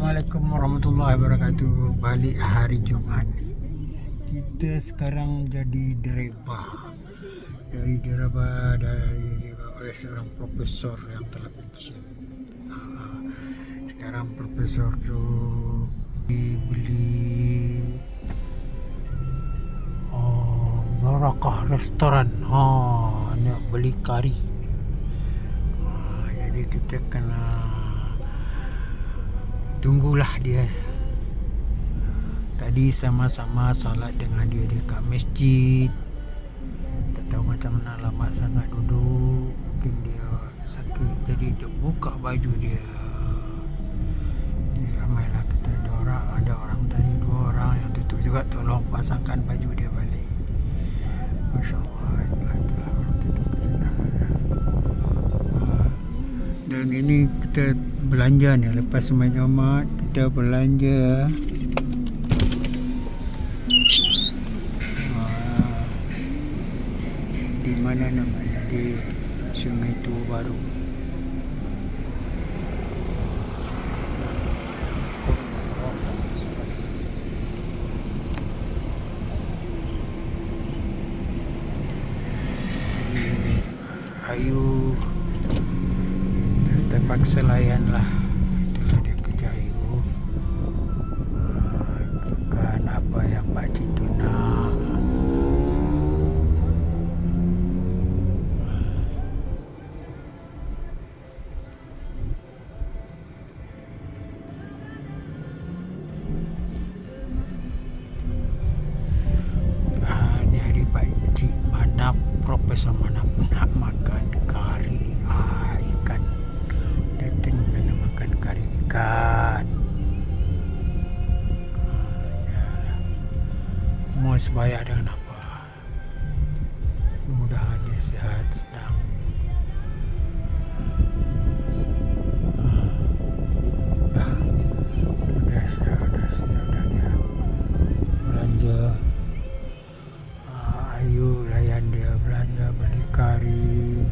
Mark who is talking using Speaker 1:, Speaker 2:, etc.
Speaker 1: Assalamualaikum warahmatullahi wabarakatuh. Balik hari Jumaat ni. Kita sekarang jadi direba. Dari oleh seorang profesor yang telah pensiun. Sekarang profesor tu dibeli Barakah restoran. Nak beli kari. Jadi kita kena tunggulah dia. Tadi sama-sama salat dengan dia dekat masjid. Tak tahu macam mana lama sangat duduk. Mungkin dia sakit, jadi dia buka baju dia. Ramailah kita ada orang tadi, 2 orang yang tutup juga tolong pasangkan baju dia balik. Masya Allah, itulah orang tutup kesenangannya. Dan ini kita belanja ni, lepas sembahyang Jumaat kita belanja di mana namanya, di Sungai Tua Baru. Ayu terpaksa layan lah. Itulah dia kerja Ayu. Ikutkan apa yang pakcik tu nak. Ni hari pakcik mana Profesor mana nak makan kari ikan. Datang nak makan kari ikan. Mau sebaya dengan apa? Mudah-mudahan dia sihat, senang. Dah siap dah dia belanja. Ayu layan dia belanja, beli kari.